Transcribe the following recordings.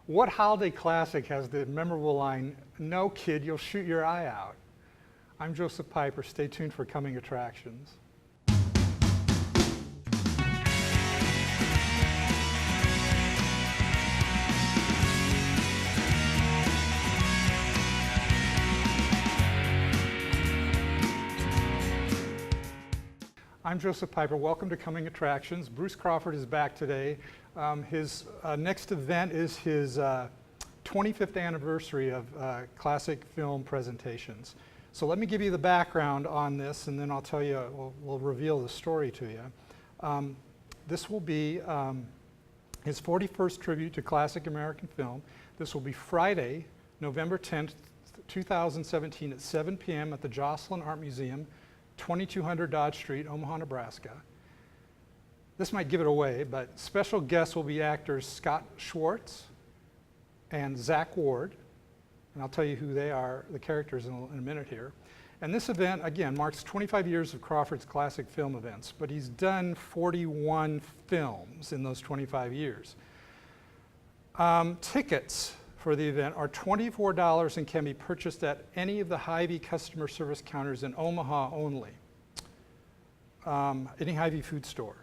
What holiday classic has the memorable line, "No kid, you'll shoot your eye out"? I'm Joseph Piper. Stay tuned for coming attractions. I'm Joseph Piper. Welcome to Coming Attractions. Bruce Crawford is back today. His next event is his 25th anniversary of classic film presentations. So let me give you the background on this, and then I'll tell you, we'll reveal the story to you. This will be his 41st tribute to classic American film. This will be Friday, November 10th, 2017 at 7 p.m. at the Joslyn Art Museum, 2200 Dodge Street, Omaha, Nebraska. This might give it away, but special guests will be actors Scott Schwartz and Zach Ward, and I'll tell you who they are, the characters in a minute here. And this event, again, marks 25 years of Crawford's classic film events, but he's done 41 films in those 25 years. Tickets for the event are $24 and can be purchased at any of the Hy-Vee customer service counters in Omaha only. Any Hy-Vee food store.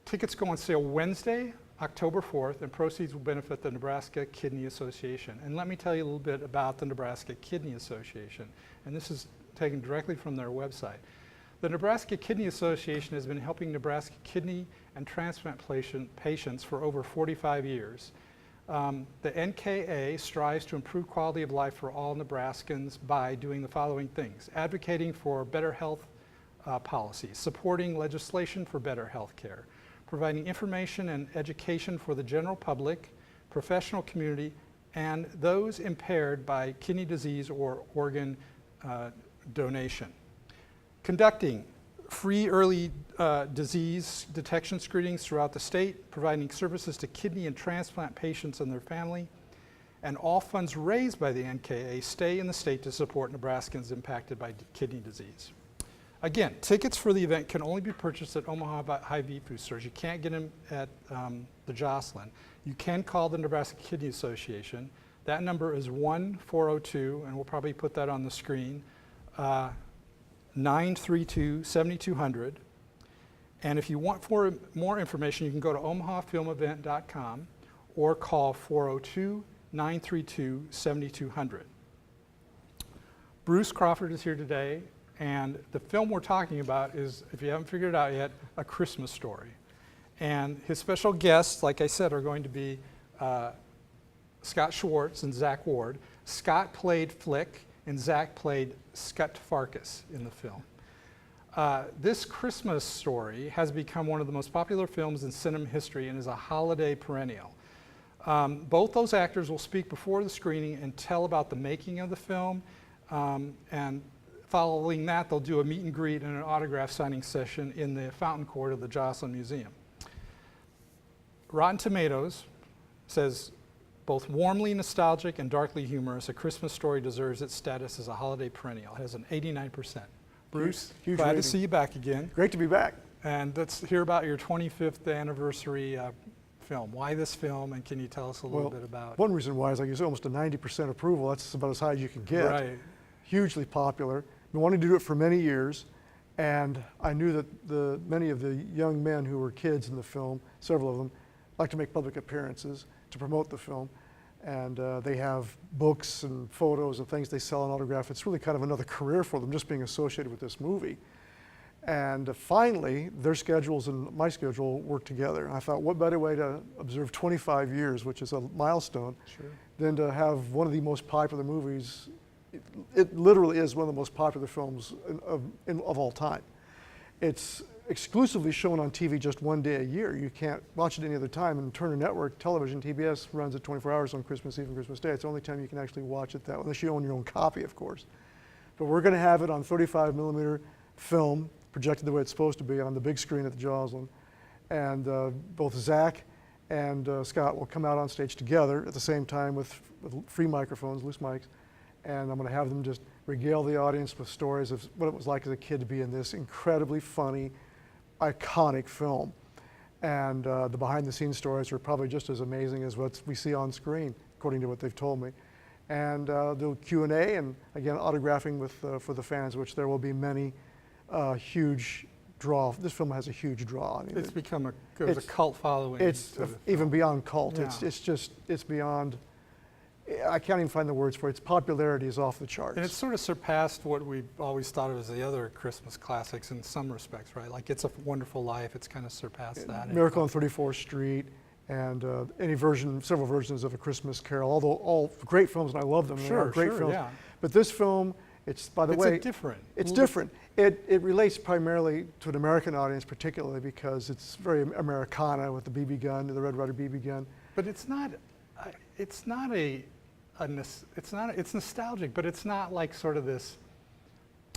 Tickets go on sale Wednesday, October 4th, and proceeds will benefit the Nebraska Kidney Association. And let me tell you a little bit about the Nebraska Kidney Association. And this is taken directly from their website. The Nebraska Kidney Association has been helping Nebraska kidney and transplant patients for over 45 years. The NKA strives to improve quality of life for all Nebraskans by doing the following things: advocating for better health policies, supporting legislation for better health care, providing information and education for the general public, professional community, and those impaired by kidney disease or organ donation. Conducting free early disease detection screenings throughout the state, providing services to kidney and transplant patients and their family, and all funds raised by the NKA stay in the state to support Nebraskans impacted by kidney disease. Again, tickets for the event can only be purchased at Omaha Hy-Vee food stores. You can't get them at the Joslyn. You can call the Nebraska Kidney Association. That number is 1-402, and we'll probably put that on the screen, 932-7200. And if you want more information, you can go to Omahafilmevent.com or call 402-932-7200. Bruce Crawford is here today, and the film we're talking about is, if you haven't figured it out yet, A Chirstmas Story. And his special guests, like I said, are going to be Scott Schwartz and Zach Ward. Scott played Flick, and Zach played Scut Farkas in the film. This Christmas story has become one of the most popular films in cinema history and is a holiday perennial. Both those actors will speak before the screening and tell about the making of the film, and following that they'll do a meet and greet and an autograph signing session in the fountain court of the Joslyn Museum. Rotten Tomatoes says, both warmly nostalgic and darkly humorous, A Christmas Story deserves its status as a holiday perennial. It has an 89%. Bruce, huge glad rating. to see you back again. Great to be back. And let's hear about your 25th anniversary film. Why this film, and can you tell us a little bit about it? One reason why is like it's almost a 90% approval. That's about as high as you can get. Right. Hugely popular. Been wanting to do it for many years, and I knew that many of the young men who were kids in the film, several of them, like to make public appearances to promote the film. And they have books and photos and things they sell and autograph. It's really kind of another career for them, just being associated with this movie. And finally, their schedules and my schedule worked together. And I thought, what better way to observe 25 years, which is a milestone, than to have one of the most popular movies. It literally is one of the most popular films of all time. It's exclusively shown on TV just one day a year. You can't watch it any other time. And Turner Network Television, TBS, runs it 24 hours on Christmas Eve and Christmas Day. It's the only time you can actually watch it that way, unless you own your own copy, of course. But we're going to have it on 35mm film, projected the way it's supposed to be on the big screen at the Joslyn. And both Zach and Scott will come out on stage together at the same time with free microphones, loose mics. And I'm going to have them just regale the audience with stories of what it was like as a kid to be in this incredibly funny, iconic film. And the behind-the-scenes stories are probably just as amazing as what we see on screen, according to what they've told me. And the Q&A, and again, autographing with for the fans, which there will be many huge draw. This film has a huge draw. I mean, It's become a cult following. It's even beyond cult. Yeah. It's beyond. I can't even find the words for it. Its popularity is off the charts. And it's sort of surpassed what we always thought of as the other Christmas classics in some respects, right? Like It's a Wonderful Life, it's kind of surpassed that. Miracle on 34th Street, and several versions of A Christmas Carol. Although all great films, and I love them. They are great films. Yeah. But this film, it's different. It's different. It relates primarily to an American audience, particularly because it's very Americana with the BB gun, the Red Ryder BB gun. But it's not. It's nostalgic, but it's not like sort of this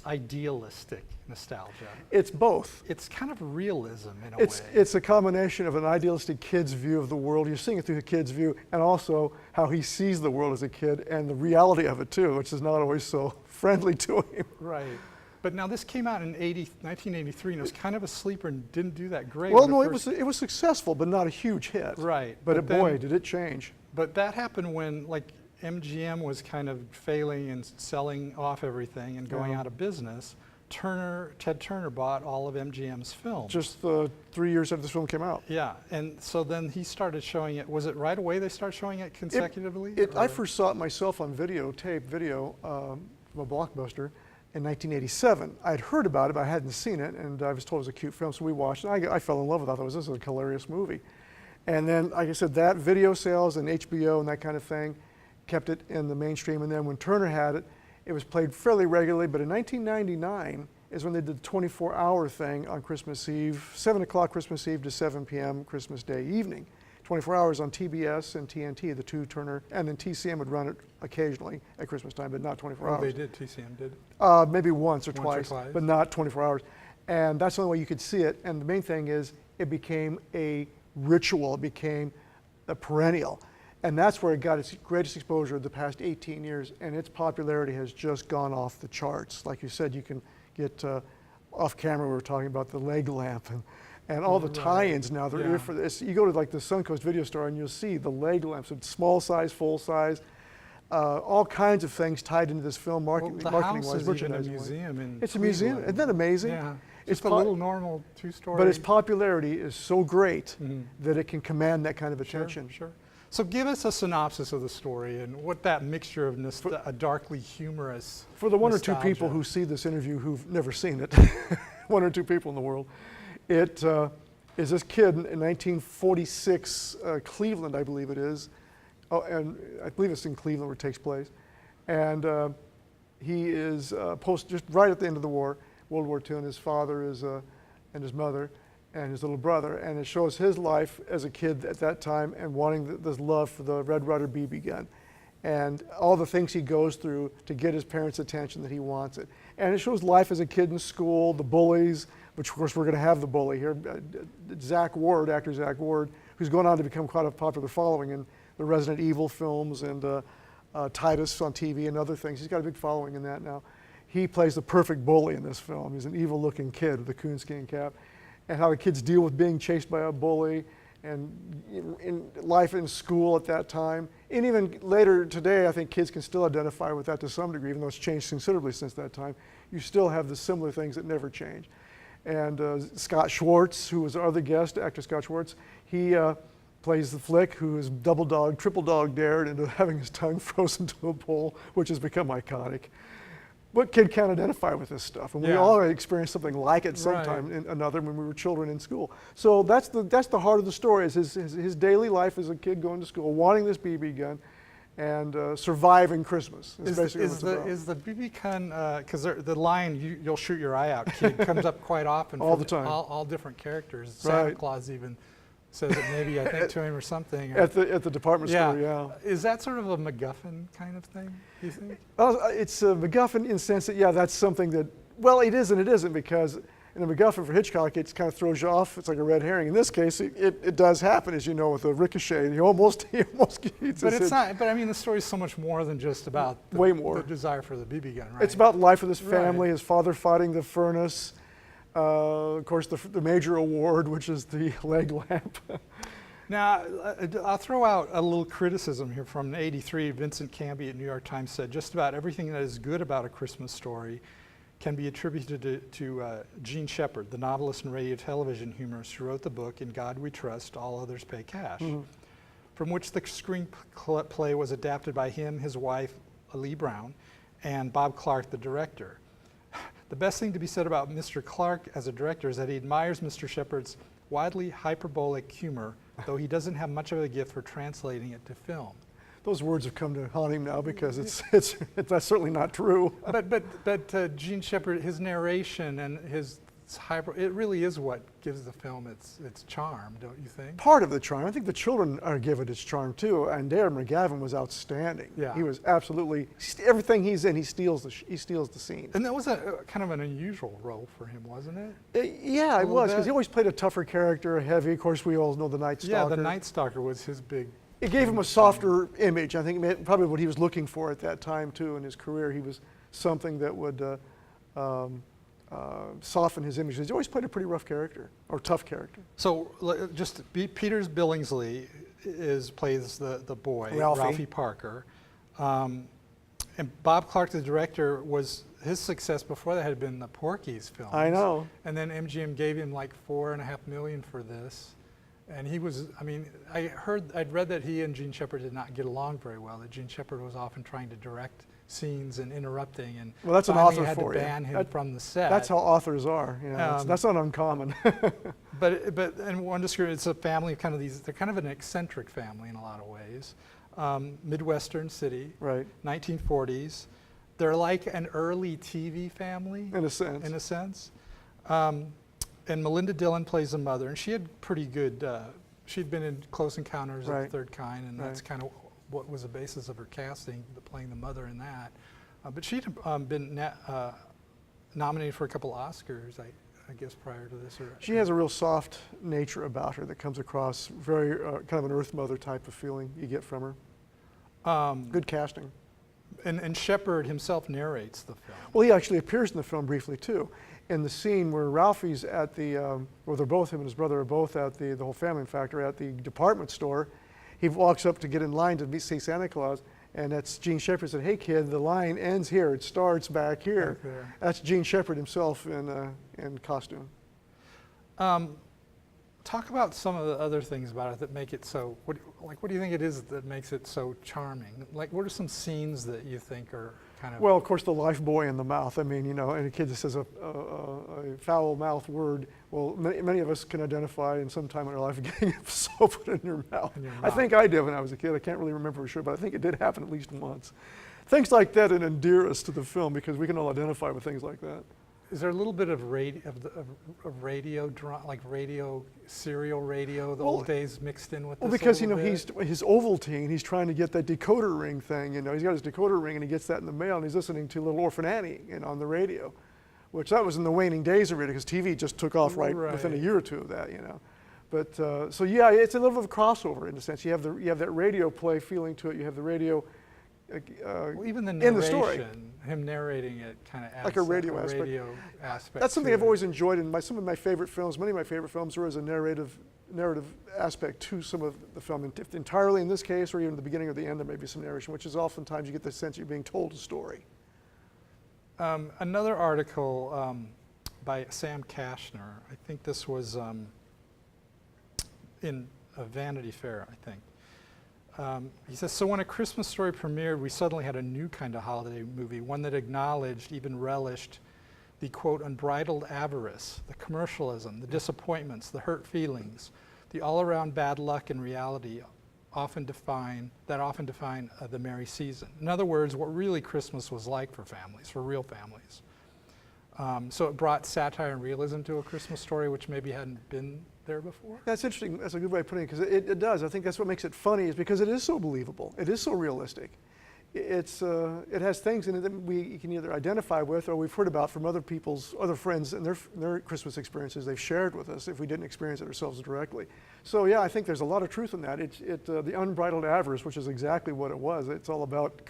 idealistic nostalgia. It's both. It's kind of realism in a way. It's a combination of an idealistic kid's view of the world. You're seeing it through the kid's view, and also how he sees the world as a kid, and the reality of it too, which is not always so friendly to him. Right. But now this came out in 1983, and it was kind of a sleeper and didn't do that great. Well, no, it was successful, but not a huge hit. Right. But boy, did it change. But that happened when MGM was kind of failing and selling off everything and going out of business. Ted Turner bought all of MGM's films. Just 3 years after this film came out. Yeah, and so then he started showing it. Was it right away they started showing it consecutively? I first saw it myself on tape video from a Blockbuster in 1987. I had heard about it, but I hadn't seen it, and I was told it was a cute film, so we watched it. I fell in love with it. I thought this is a hilarious movie. And then, like I said, that video sales and HBO and that kind of thing kept it in the mainstream. And then when Turner had it, it was played fairly regularly. But in 1999 is when they did the 24-hour thing on Christmas Eve, 7 o'clock Christmas Eve to 7 p.m. Christmas Day evening. 24 hours on TBS and TNT, the two Turner, and then TCM would run it occasionally at Christmas time, but not 24 hours. They did, TCM did? Maybe once or twice, but not 24 hours. And that's the only way you could see it. And the main thing is it became a ritual, it became a perennial. And that's where it got its greatest exposure the past 18 years, and its popularity has just gone off the charts. Like you said, you can get off camera, we were talking about the leg lamp and all the tie-ins now. They're for this. You go to like the Suncoast video store and you'll see the leg lamps, small size, full size, all kinds of things tied into this film marketing-wise, merchandising-wise. It's a museum. It's a museum. Isn't that amazing? Yeah. It's a little normal two-story. But its popularity is so great that it can command that kind of attention. Sure. So give us a synopsis of the story and what that mixture of a darkly humorous For the one nostalgia. or two people who see this interview who've never seen it, one or two people in the world, it is this kid in 1946, Cleveland, I believe it is. Oh, and I believe it's in Cleveland where it takes place. And he is just right at the end of the war, World War II, and his father and his mother and his little brother, and it shows his life as a kid at that time and wanting this love for the Red Ryder BB gun and all the things he goes through to get his parents' attention that he wants it. And it shows life as a kid in school, the bullies, which of course we're going to have the bully here, actor Zach Ward, who's gone on to become quite a popular following in the Resident Evil films and Titus on TV and other things. He's got a big following in that now. He plays the perfect bully in this film. He's an evil-looking kid with a coonskin cap. And how the kids deal with being chased by a bully and in life in school at that time. And even later today, I think kids can still identify with that to some degree, even though it's changed considerably since that time. You still have the similar things that never change. And Scott Schwartz, who was our other guest, actor Scott Schwartz, he plays the flick who is triple dog dared into having his tongue frozen to a bowl, which has become iconic. What kid can't identify with this stuff? And we all experienced something like it sometime in another when we were children in school. So that's the heart of the story, is his daily life as a kid going to school, wanting this BB gun, and surviving Christmas. Is the BB gun, because the line, you'll shoot your eye out, kid, comes up quite often. All the time. All different characters. Santa Claus even says it maybe, I think, to him or something. At the department store, yeah. Is that sort of a MacGuffin kind of thing, do you think? It's a MacGuffin in the sense that, that's something that, well, it is and it isn't, because in a MacGuffin for Hitchcock, it kind of throws you off. It's like a red herring. In this case, it does happen, as you know, with a ricochet. He almost gets But it's not, but I mean, the story's so much more than just about way more. The desire for the BB gun, right? It's about life of this family, his father fighting the furnace, Of course, the major award, which is the leg lamp. Now, I'll throw out a little criticism here from '83. Vincent Canby at New York Times said, just about everything that is good about A Christmas Story can be attributed to Gene Shepard, the novelist and radio television humorist who wrote the book In God We Trust, All Others Pay Cash, from which the screenplay was adapted by him, his wife, Lee Brown, and Bob Clark, the director. The best thing to be said about Mr. Clark as a director is that he admires Mr. Shepard's widely hyperbolic humor, though he doesn't have much of a gift for translating it to film. Those words have come to haunt him now because that's certainly not true. But Gene Shepard, his narration and his it really is what gives the film its charm, don't you think? Part of the charm. I think the children give it its charm too. And Darren McGavin was outstanding. Yeah. He was absolutely, everything he's in, he steals the scene. And that was a kind of an unusual role for him, wasn't it? Yeah, it was, because he always played a tougher character, a heavy. Of course, we all know the Night Stalker. Yeah, the Night Stalker was his big. It gave him a softer image. I think probably what he was looking for at that time too in his career. He was something that would soften his image. He's always played a pretty rough character, or tough character. So Peters Billingsley plays the boy, Ralphie Parker. And Bob Clark, the director, his success before that had been the Porky's films. I know. And then MGM gave him like $4.5 million for this. And he was, I mean, I'd read that he and Gene Shepard did not get along very well, that Gene Shepard was often trying to direct scenes and interrupting, and well, that's an author had for to you. ban him from the set. That's how authors are. You know, that's not uncommon. but and one description, it's a family of they're kind of an eccentric family in a lot of ways. Midwestern city, right? 1940s. They're like an early TV family. In a sense. In a sense. And Melinda Dillon plays the mother, and she had pretty good, she'd been in Close Encounters of the Third Kind, and that's kind of what was the basis of her casting, playing the mother in that. But she'd been nominated for a couple Oscars, I guess, prior to this. She has a real soft nature about her that comes across very kind of an Earth Mother type of feeling you get from her. Good casting. And Shepard himself narrates the film. Well, he actually appears in the film briefly too. In the scene where Ralphie's at the, well, they're both, him and his brother are both at the whole family, in fact, are at the department store. He walks up to get in line to see Santa Claus, and that's Gene Shepard said, "Hey kid, the line ends here, it starts back here." That's Gene Shepard himself in costume. Talk about some of the other things about it that make it so, what do you think it is that makes it so charming? Like, what are some scenes that you think are kind of... Well, of course, the life boy in the mouth. I mean, you know, and a kid that says a foul mouth word, well, many of us can identify in some time in our life getting soap put in your mouth. I think I did when I was a kid. I can't really remember for sure, but I think it did happen at least once. Things like that endear us to the film because we can all identify with things like that. Is there a little bit of radio, like serial radio, the old days mixed in with this? Well, because, you know, he's Ovaltine, he's trying to get that decoder ring thing, you know, he's got his decoder ring and he gets that in the mail and he's listening to Little Orphan Annie on the radio, which that was in the waning days of radio because TV just took off right within a year or two of that, you know. But, so yeah, it's a little bit of a crossover in a sense. You have that radio play feeling to it, you have the radio well, even the narration, in the story. Him narrating it kind of adds like a radio aspect. That's something I've always enjoyed in some of my favorite films. Many of my favorite films, there is a narrative aspect to some of the film. If entirely in this case, or even the beginning or the end, there may be some narration, which is oftentimes you get the sense you're being told a story. Another article by Sam Kashner, I think this was in Vanity Fair, I think. He says, so when A Christmas Story premiered, we suddenly had a new kind of holiday movie, one that acknowledged, even relished, the, quote, unbridled avarice, the commercialism, the disappointments, the hurt feelings, the all-around bad luck and reality often define the merry season. In other words, what really Christmas was like for families, for real families. So it brought satire and realism to A Christmas Story, which maybe hadn't been there before? That's interesting. That's a good way of putting it, because it does. I think that's what makes it funny, is because it is so believable. It is so realistic. It has things in it that we can either identify with or we've heard about from other friends and their Christmas experiences they've shared with us if we didn't experience it ourselves directly. So yeah, I think there's a lot of truth in that. The unbridled avarice, which is exactly what it was. It's all about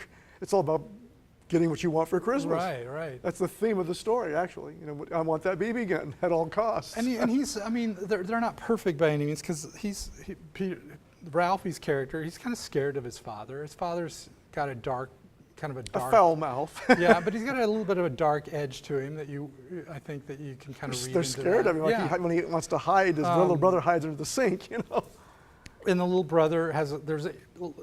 getting what you want for Christmas. Right, right. That's the theme of the story, actually. You know, I want that BB gun at all costs. And he's, I mean, they're not perfect by any means, because Ralphie's character, he's kind of scared of his father. His father's got a dark, kind of a dark. A foul mouth. Yeah, but he's got a little bit of a dark edge to him that I think that you can kind of read They're into scared that. of him. Like when he wants to hide, his little brother hides under the sink, you know. And the little brother there's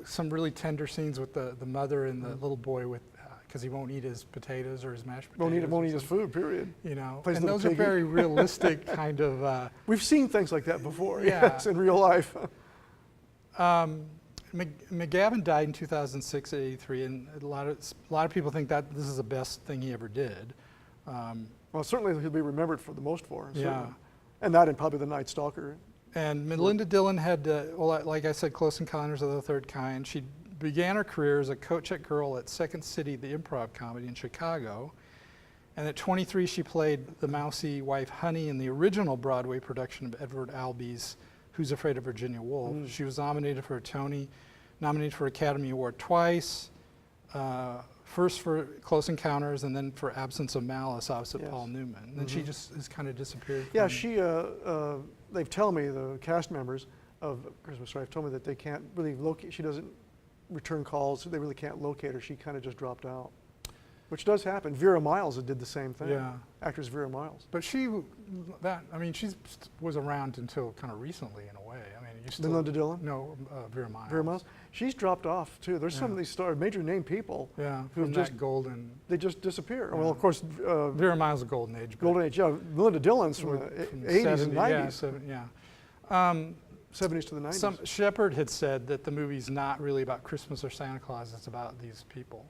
some really tender scenes with the mother and the little boy because he won't eat his potatoes or his mashed potatoes. Won't eat his food, period. You know, Plays and those are piggy. very realistic kind of. We've seen things like that before, Yeah. yes, in real life. McGavin died in 2006 at 83, and a lot of people think that this is the best thing he ever did. Well, certainly he'll be remembered for the most for. Yeah. Certainly. And that and probably The Night Stalker. And Melinda Dillon had, well, like I said, Close Encounters of the Third Kind. She began her career as a coat-check girl at Second City, the improv comedy in Chicago. And at 23, she played the mousy wife Honey in the original Broadway production of Edward Albee's Who's Afraid of Virginia Woolf. She was nominated for a Tony, nominated for Academy Award twice, first for Close Encounters and then for Absence of Malice opposite Paul Newman. And then she just has kind of disappeared. Yeah, they've told me, the cast members of Christmas Story have told me that they can't really locate, she doesn't return calls, so they really can't locate her. She kind of just dropped out, which does happen. Vera Miles did the same thing. Yeah. Actress Vera Miles. But she was around until kind of recently in a way. I mean, you still. Melinda Dillon? No, Vera Miles. Vera Miles. She's dropped off too. There's some of these major name people Yeah, who from just that golden. they just disappear. Yeah. Well, of course, Vera Miles, a golden age. golden age. Yeah, Melinda Dillon's from the 80s and 90s. Yeah. 70s to the 90s. Some Shepard had said that the movie's not really about Christmas or Santa Claus. It's about these people.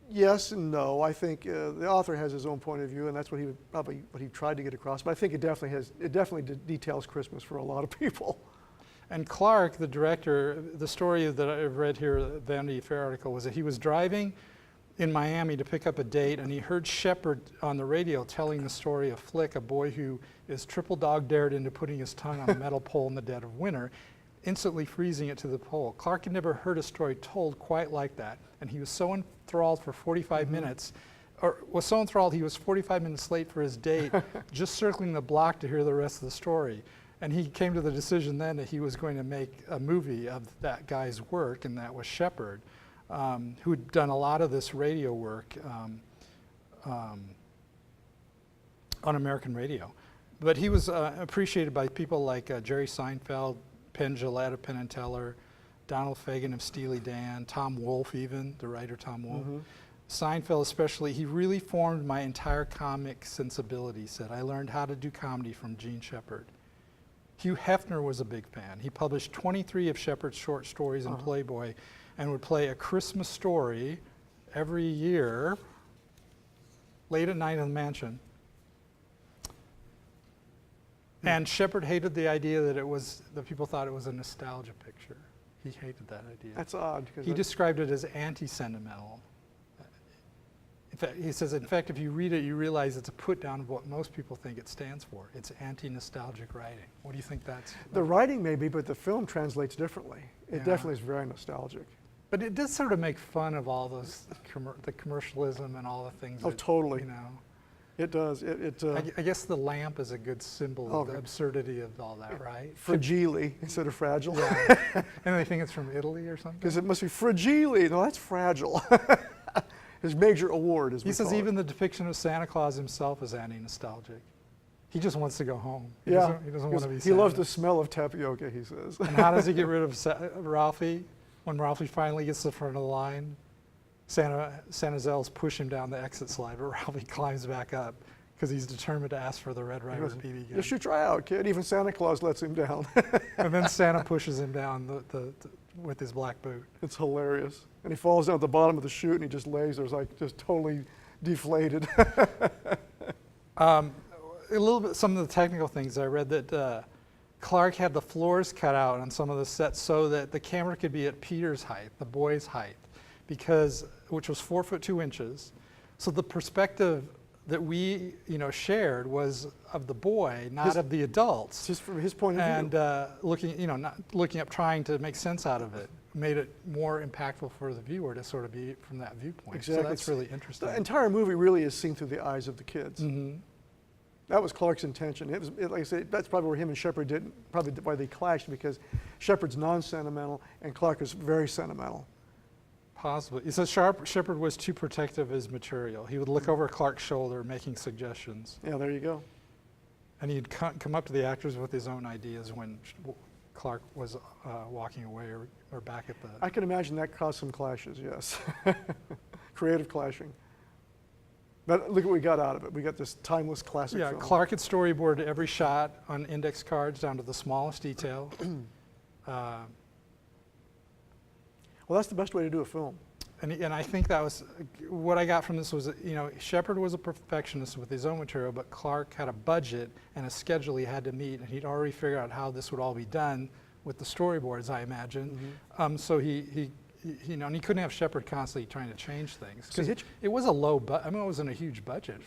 Yes and no. I think the author has his own point of view, and that's what he tried to get across. But I think it definitely details Christmas for a lot of people. And Clark, the director, the story that I've read here, the Vanity Fair article, was that he was driving in Miami to pick up a date, and he heard Shepard on the radio telling the story of Flick, a boy who is triple dog dared into putting his tongue on a metal pole in the dead of winter, instantly freezing it to the pole. Clark had never heard a story told quite like that, and he was so enthralled for 45 minutes, or was so enthralled he was 45 minutes late for his date, just circling the block to hear the rest of the story. And he came to the decision then that he was going to make a movie of that guy's work, and that was Shepard, who had done a lot of this radio work on American radio. But he was appreciated by people like Jerry Seinfeld, Penn Jillette of Penn and Teller, Donald Fagen of Steely Dan, Tom Wolfe even, the writer Tom Wolfe. Seinfeld especially, he really formed my entire comic sensibility, he said. I learned how to do comedy from Gene Shepard. Hugh Hefner was a big fan. He published 23 of Shepard's short stories in Playboy and would play A Christmas Story every year, late at night in the mansion. And Shepard hated the idea that people thought it was a nostalgia picture. He hated that idea. That's odd. He described it as anti-sentimental. In fact, he says, in fact, if you read it, you realize it's a put down of what most people think it stands for. It's anti-nostalgic writing. What do you think that's? The writing may be, but the film translates differently. It Yeah. definitely is very nostalgic. But it does sort of make fun of all those, the commercialism and all the things. Oh, that, totally. You know. It does. I guess the lamp is a good symbol of the absurdity of all that, right? Fragile instead of fragile. Yeah. And they think it's from Italy or something? Because it must be fragile. No, that's fragile. His major award is. He says even the depiction of Santa Claus himself is anti-nostalgic. He just wants to go home. He doesn't want to be He loves Santa. the smell of tapioca, he says. And how does he get rid of Ralphie? When Ralphie finally gets to the front of the line, Santa's elves push him down the exit slide, but Ralphie climbs back up because he's determined to ask for the Red Ryder's BB gun. You should try out, kid. Even Santa Claus lets him down. And then Santa pushes him down with his black boot. It's hilarious. And he falls down at the bottom of the chute and he just lays there, like just totally deflated. A little bit, some of the technical things I read that Clark had the floors cut out on some of the sets so that the camera could be at Peter's height, the boy's height, which was 4'2". So the perspective that we, shared was of the boy, not of the adults. Just from his point of And view. not looking up, trying to make sense out of it, made it more impactful for the viewer to sort of be from that viewpoint. Exactly. So that's really interesting. The entire movie really is seen through the eyes of the kids. Mm-hmm. That was Clark's intention. Like I said, that's probably where him and Shepard didn't, probably why they clashed, because Shepard's non-sentimental and Clark is very sentimental. Possibly. He says Shepard was too protective of his material. He would look over Clark's shoulder, making suggestions. Yeah, there you go. And he'd come up to the actors with his own ideas when Clark was walking away or back at the... I can imagine that caused some clashes, yes. Creative clashing. But look what we got out of it. We got this timeless classic film. Clark had storyboarded every shot on index cards down to the smallest detail. Well, that's the best way to do a film. And I think that was, what I got from this was, Shepard was a perfectionist with his own material, but Clark had a budget and a schedule he had to meet, and he'd already figured out how this would all be done with the storyboards, I imagine. Mm-hmm. So he and he couldn't have Shepard constantly trying to change things. Because it was a low budget. It wasn't a huge budget.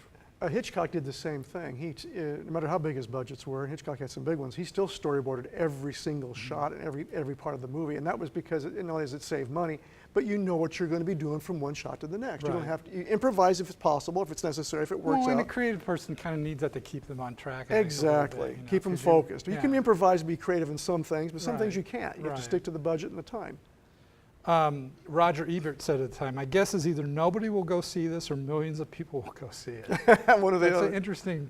Hitchcock did the same thing. No matter how big his budgets were, and Hitchcock had some big ones, he still storyboarded every single shot and every part of the movie. And that was because not only does it save money, but you know what you're going to be doing from one shot to the next. Right. You don't have to improvise if it's possible, if it's necessary, if it works out. And a creative person kind of needs that to keep them on track. Exactly. Keep them focused. You can improvise and be creative in some things, but some things you can't. You have to stick to the budget and the time. Roger Ebert said at the time, "My guess is either nobody will go see this or millions of people will go see it." One of the That's an interesting,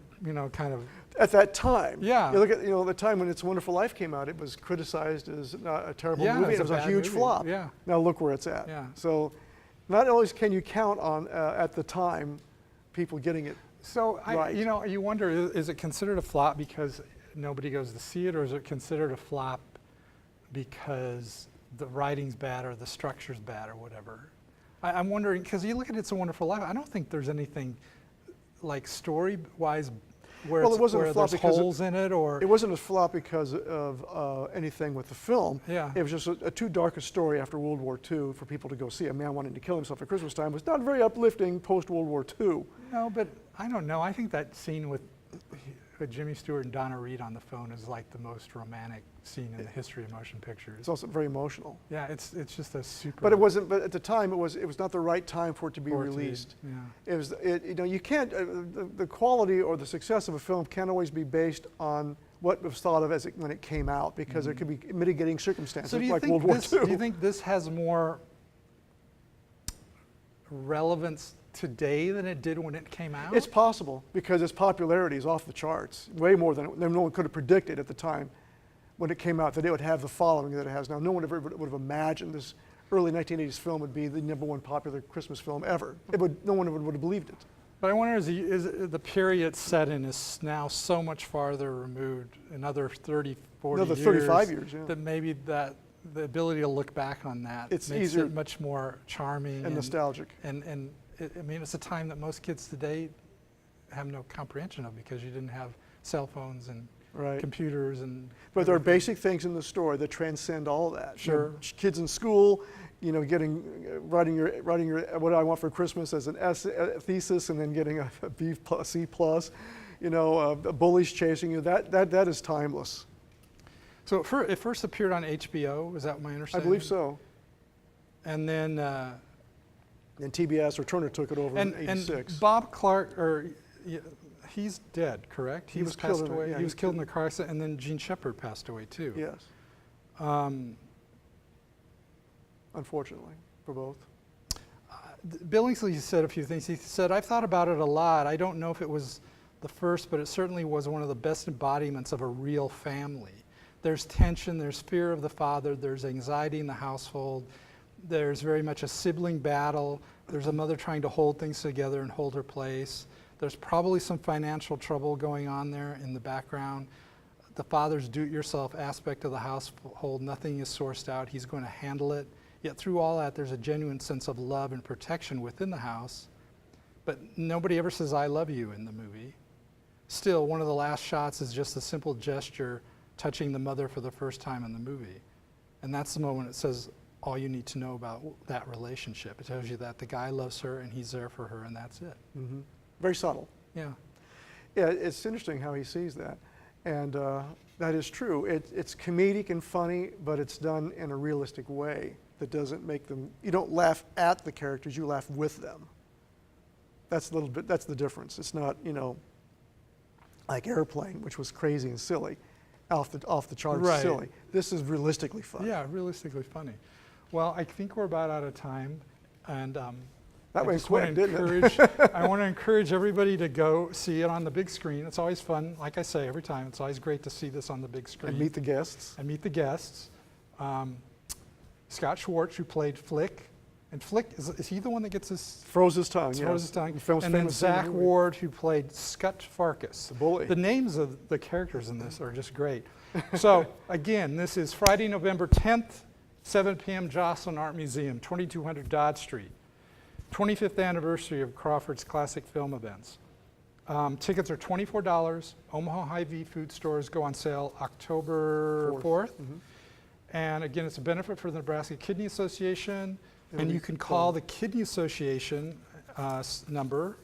kind of. At that time, yeah. You look at the time when It's a Wonderful Life came out, it was criticized as a terrible movie. It was a huge flop. Yeah. Now look where it's at. Yeah. So, not always can you count on at the time people getting it. So right. You wonder, is it considered a flop because nobody goes to see it, or is it considered a flop because the writing's bad or the structure's bad or whatever? I'm wondering, because you look at It's a Wonderful Life, I don't think there's anything like story-wise where there's holes in it, or... It wasn't a flop because of anything with the film. Yeah. It was just a too dark a story after World War II for people to go see. A man wanting to kill himself at Christmas time was not very uplifting post-World War II. No, but I don't know. I think that scene with Jimmy Stewart and Donna Reed on the phone is like the most romantic scene in the history of motion pictures. It's also very emotional. Yeah, it's just a super. But it wasn't. But at the time, it was not the right time for it to be released. Yeah. It was. You can't. The quality or the success of a film can't always be based on what was thought of as when it came out, because there could be mitigating circumstances like World War II. Do you think this has more relevance today than it did when it came out? It's possible, because its popularity is off the charts, way more than no one could have predicted at the time when it came out that it would have the following that it has now. No one ever would have imagined this early 1980s film would be the #1 popular Christmas film ever. No one would have believed it. But I wonder, is the period set in is now so much farther removed, another 30, 40 Another years, 35 years, yeah. that maybe the ability to look back on that it's makes easier, it much more charming and nostalgic. I mean, it's a time that most kids today have no comprehension of, because you didn't have cell phones and computers and. But there are basic things in the story that transcend all of that. Sure. Kids in school, writing your what I want for Christmas as a thesis, and then getting a B plus, C plus, bullies chasing you. That is timeless. So it first appeared on HBO. Is that my understanding? I believe so. And then. And TBS or Turner took it over in '86. And Bob Clark, he's dead, correct? He was passed killed away. Yeah, he was killed in a car accident, and then Gene Shepard passed away too. Yes. Unfortunately, for both. Billingsley said a few things. He said, "I've thought about it a lot. I don't know if it was the first, but it certainly was one of the best embodiments of a real family. There's tension, there's fear of the father, there's anxiety in the household. There's very much a sibling battle. There's a mother trying to hold things together and hold her place. There's probably some financial trouble going on there in the background. The father's do-it-yourself aspect of the household, nothing is sourced out. He's going to handle it. Yet through all that, there's a genuine sense of love and protection within the house. But nobody ever says, 'I love you' in the movie. Still, one of the last shots is just a simple gesture touching the mother for the first time in the movie. And that's the moment it says all you need to know about that relationship. It tells you that the guy loves her and he's there for her, and that's it." Mm-hmm. Very subtle. Yeah. Yeah, it's interesting how he sees that. And that is true. It's comedic and funny, but it's done in a realistic way that doesn't make them, you don't laugh at the characters, you laugh with them. That's a little bit, that's the difference. It's not, you know, like Airplane, which was crazy and silly, off the charts Right. silly. This is realistically funny. Yeah, realistically funny. Well, I think we're about out of time, and That went quick, didn't it? I want to encourage everybody to go see it on the big screen. It's always fun, like I say every time. It's always great to see this on the big screen. And meet the guests. And meet the guests. Scott Schwartz, who played Flick, and Flick, is he the one that gets his... Froze his tongue, yeah. Froze his tongue. The film's And then famous scene in Zach the movie. Ward, who played Scut Farkas. The bully. The names of the characters in this are just great. So, again, this is Friday, November 10th, 7 p.m., Jocelyn Art Museum, 2200 Dodge Street. 25th anniversary of Crawford's classic film events. Tickets are $24. Omaha Hy-Vee food stores go on sale October 4th. Mhm. And again, it's a benefit for the Nebraska Kidney Association. It'll And be you can call fun. the Kidney Association number.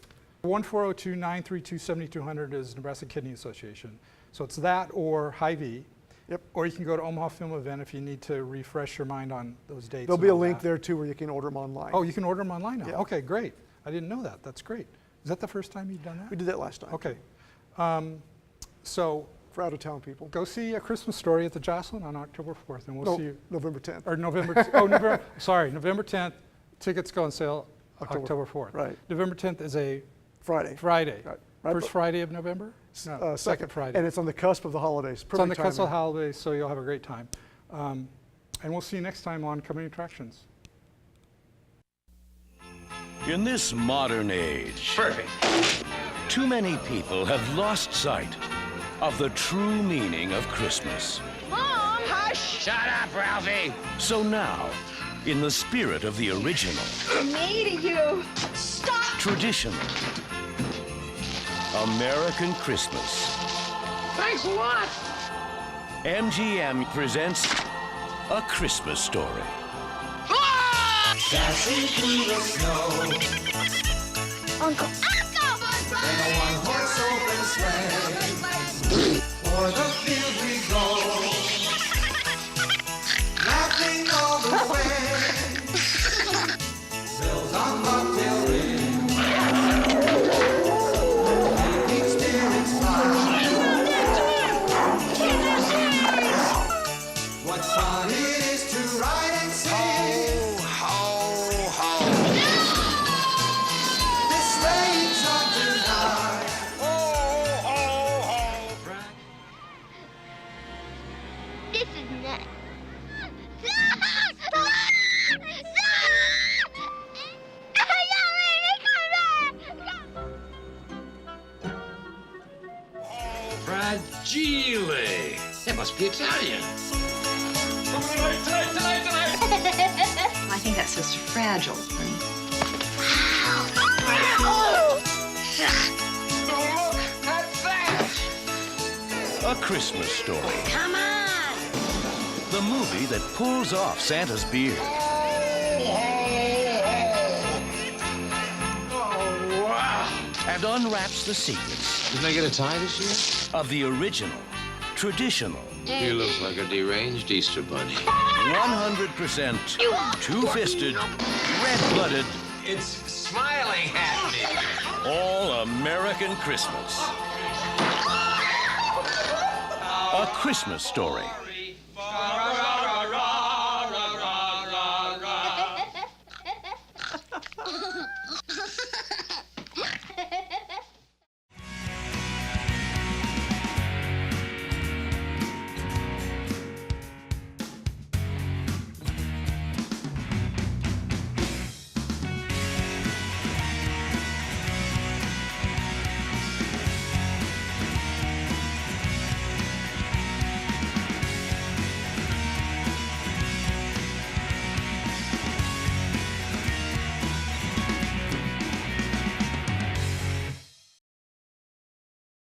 1402-932-7200 is Nebraska Kidney Association. So it's that or Hy-Vee. Yep. Or you can go to Omahafilmevent if you need to refresh your mind on those dates. There'll and be a all link that. there too where you can order them online. Oh, you can order them online now? Yeah. Okay, great. I didn't know that. That's great. Is that the first time you've done that? We did that last time. Okay. So For out-of-town people. go see A Christmas Story at the Jocelyn on October 4th, and we'll No, see you. November 10th. Or November 10th. Tickets go on sale October 4th. Right. November 10th is a Friday. Friday. Right. First Friday of November? No, second Friday. And it's on the cusp of the holidays. It's on the Perfect cusp of timing. holidays, so you'll have a great time. And we'll see you next time on Coming Attractions. In this modern age, Perfect. too many people have lost sight of the true meaning of Christmas. Mom! Hush! Shut up, Ralphie! So now, in the spirit of the original, Me to you! Stop! traditional, American Christmas, Thanks a lot! MGM presents A Christmas Story. Dashing through the snow Uncle! in a one-horse open sleigh. For the field we go, laughing all the way. Bells on bobtail ring, making spirits fly. What fun it is to ride and sing. This sleigh's on tonight. This is nuts. Fragile! That must be Italian. I think that's Sister Fragile, honey. A Christmas Story. Come on. The movie that pulls off Santa's beard. Oh, wow! And unwraps the secrets Didn't I get a tie this year? of the original, traditional, He looks like a deranged Easter bunny. 100% two-fisted, red-blooded, It's smiling at me. all-American Christmas. A Christmas Story.